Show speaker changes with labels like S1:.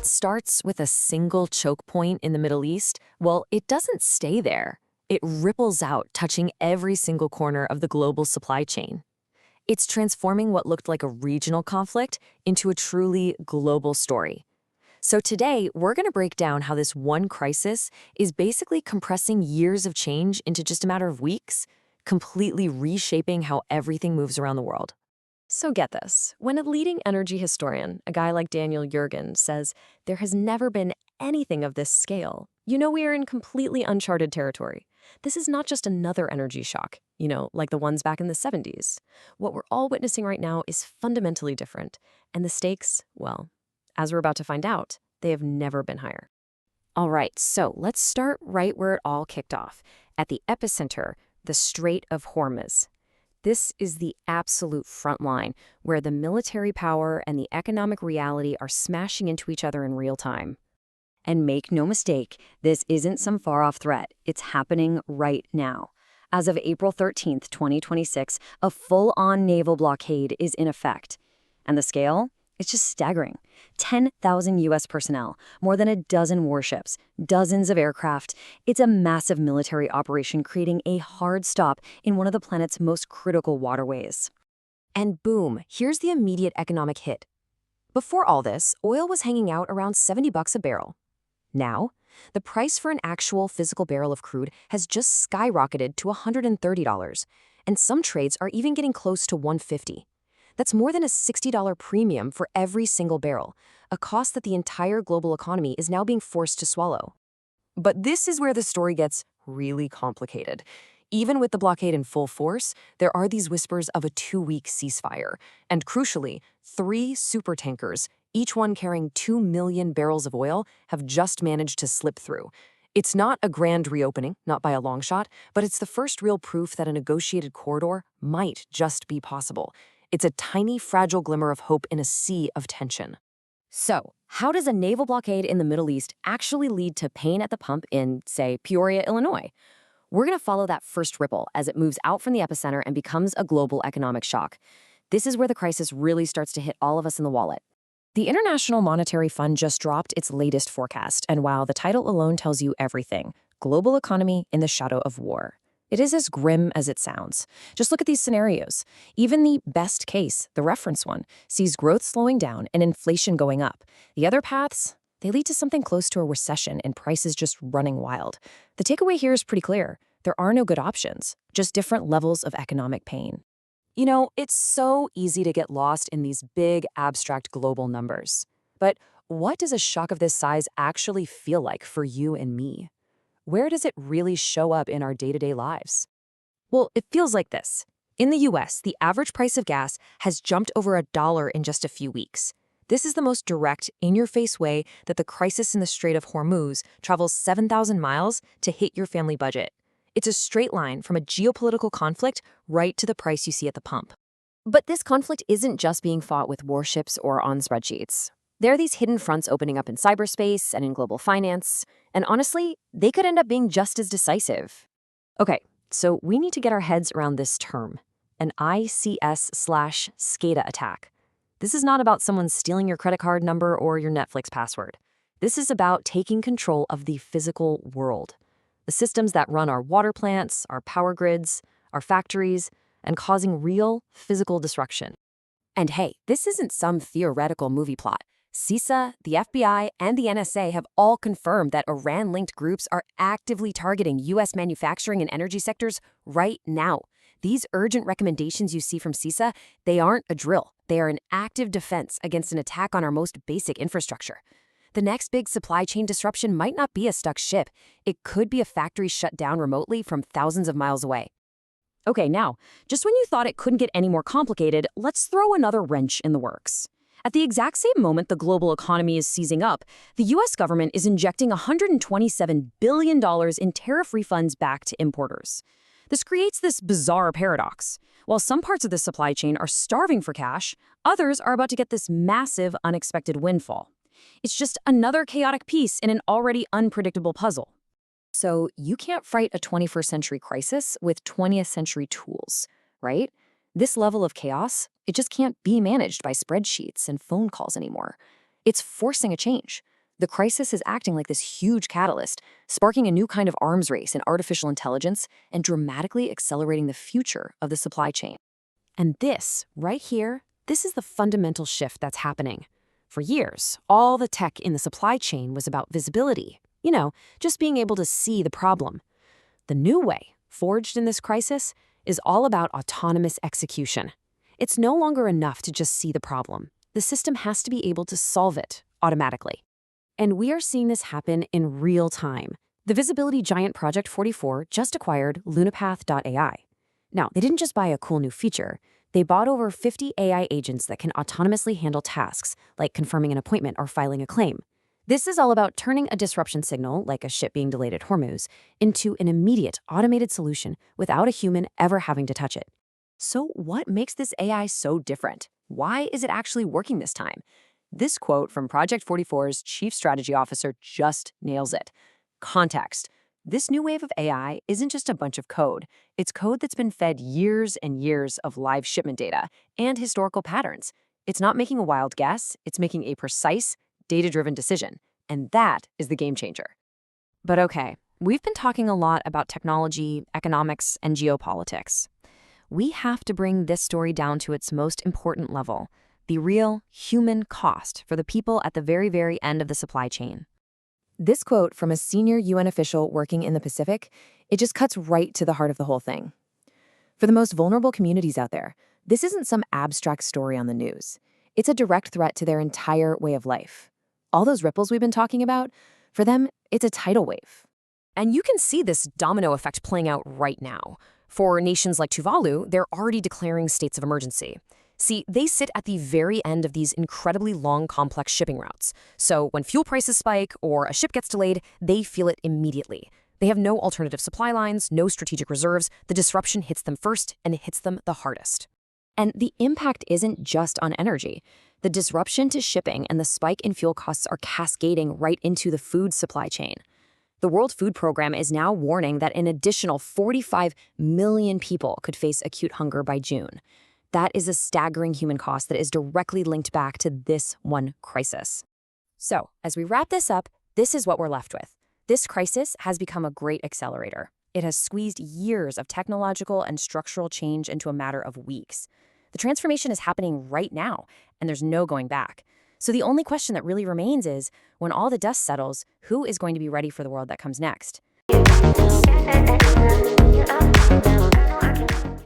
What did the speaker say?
S1: starts with a single choke point in the Middle East, well, it doesn't stay there. It ripples out, touching every single corner of the global supply chain. It's transforming what looked like a regional conflict into a truly global story. So today, we're going to break down how this one crisis is basically compressing years of change into just a matter of weeks, completely reshaping how everything moves around the world.
S2: So get this, when a leading energy historian, a guy like Daniel Yergin, says there has never been anything of this scale, you know we are in completely uncharted territory. This is not just another energy shock, like the ones back in the 70s. What we're all witnessing right now is fundamentally different, and the stakes, well, as we're about to find out, they have never been higher.
S1: All right, so let's start right where it all kicked off, at the epicenter, the Strait of Hormuz. This is the absolute front line, where the military power and the economic reality are smashing into each other in real time. And make no mistake, this isn't some far-off threat. It's happening right now. As of April 13th, 2026, a full-on naval blockade is in effect. And the scale? It's just staggering. 10,000 U.S. personnel, more than a dozen warships, dozens of aircraft. It's a massive military operation creating a hard stop in one of the planet's most critical waterways. And boom, here's the immediate economic hit. Before all this, oil was hanging out around $70 a barrel. Now, the price for an actual physical barrel of crude has just skyrocketed to $130, and some trades are even getting close to $150. That's more than a $60 premium for every single barrel, a cost that the entire global economy is now being forced to swallow. But this is where the story gets really complicated. Even with the blockade in full force, there are these whispers of a 2-week ceasefire, and crucially, 3 supertankers, each one carrying 2 million barrels of oil, have just managed to slip through. It's not a grand reopening, not by a long shot, but it's the first real proof that a negotiated corridor might just be possible. It's a tiny, fragile glimmer of hope in a sea of tension. So, how does a naval blockade in the Middle East actually lead to pain at the pump in, say, Peoria, Illinois? We're going to follow that first ripple as it moves out from the epicenter and becomes a global economic shock. This is where the crisis really starts to hit all of us in the wallet. The International Monetary Fund just dropped its latest forecast, and while the title alone tells you everything, global economy in the shadow of war. It is as grim as it sounds. Just look at these scenarios. Even the best case, the reference one, sees growth slowing down and inflation going up. The other paths, they lead to something close to a recession and prices just running wild. The takeaway here is pretty clear. There are no good options, just different levels of economic pain. It's so easy to get lost in these big, abstract global numbers. But what does a shock of this size actually feel like for you and me? Where does it really show up in our day-to-day lives? Well, it feels like this. In the US, the average price of gas has jumped over $1 in just a few weeks. This is the most direct, in-your-face way that the crisis in the Strait of Hormuz travels 7,000 miles to hit your family budget. It's a straight line from a geopolitical conflict right to the price you see at the pump. But this conflict isn't just being fought with warships or on spreadsheets. There are these hidden fronts opening up in cyberspace and in global finance, and honestly, they could end up being just as decisive. Okay, so we need to get our heads around this term, an ICS/SCADA attack. This is not about someone stealing your credit card number or your Netflix password. This is about taking control of the physical world, the systems that run our water plants, our power grids, our factories, and causing real physical disruption. And hey, this isn't some theoretical movie plot. CISA, the FBI, and the NSA have all confirmed that Iran-linked groups are actively targeting U.S. manufacturing and energy sectors right now. These urgent recommendations you see from CISA, they aren't a drill. They are an active defense against an attack on our most basic infrastructure. The next big supply chain disruption might not be a stuck ship. It could be a factory shut down remotely from thousands of miles away. Okay, now, just when you thought it couldn't get any more complicated, let's throw another wrench in the works. At the exact same moment the global economy is seizing up, the U.S. government is injecting $127 billion in tariff refunds back to importers. This creates this bizarre paradox. While some parts of the supply chain are starving for cash, others are about to get this massive, unexpected windfall. It's just another chaotic piece in an already unpredictable puzzle. So you can't fight a 21st century crisis with 20th century tools, right? This level of chaos, it just can't be managed by spreadsheets and phone calls anymore. It's forcing a change.
S2: The crisis is acting like this huge catalyst, sparking a new kind of arms race in artificial intelligence and dramatically accelerating the future of the supply chain.
S1: And this, right here, this is the fundamental shift that's happening. For years, all the tech in the supply chain was about visibility. Just being able to see the problem. The new way, forged in this crisis, is all about autonomous execution. It's no longer enough to just see the problem. The system has to be able to solve it automatically. And we are seeing this happen in real time. The visibility giant Project 44 just acquired LunaPath.ai. Now, they didn't just buy a cool new feature. They bought over 50 AI agents that can autonomously handle tasks, like confirming an appointment or filing a claim. This is all about turning a disruption signal, like a ship being delayed at Hormuz, into an immediate, automated solution without a human ever having to touch it.
S2: So what makes this AI so different? Why is it actually working this time? This quote from Project 44's Chief Strategy Officer just nails it. Context. This new wave of AI isn't just a bunch of code. It's code that's been fed years and years of live shipment data and historical patterns. It's not making a wild guess, it's making a precise, data-driven decision. And that is the game changer.
S1: But okay, we've been talking a lot about technology, economics, and geopolitics. We have to bring this story down to its most important level, the real human cost for the people at the very, very end of the supply chain.
S2: This quote from a senior UN official working in the Pacific, it just cuts right to the heart of the whole thing. For the most vulnerable communities out there, this isn't some abstract story on the news. It's a direct threat to their entire way of life. All those ripples we've been talking about, for them, it's a tidal wave.
S1: And you can see this domino effect playing out right now. For nations like Tuvalu, they're already declaring states of emergency. See, they sit at the very end of these incredibly long, complex shipping routes. So when fuel prices spike or a ship gets delayed, they feel it immediately. They have no alternative supply lines, no strategic reserves. The disruption hits them first, and it hits them the hardest. And the impact isn't just on energy. The disruption to shipping and the spike in fuel costs are cascading right into the food supply chain. The World Food Program is now warning that an additional 45 million people could face acute hunger by June. That is a staggering human cost that is directly linked back to this one crisis. So, as we wrap this up, this is what we're left with. This crisis has become a great accelerator. It has squeezed years of technological and structural change into a matter of weeks. The transformation is happening right now, and there's no going back. So the only question that really remains is, when all the dust settles, who is going to be ready for the world that comes next?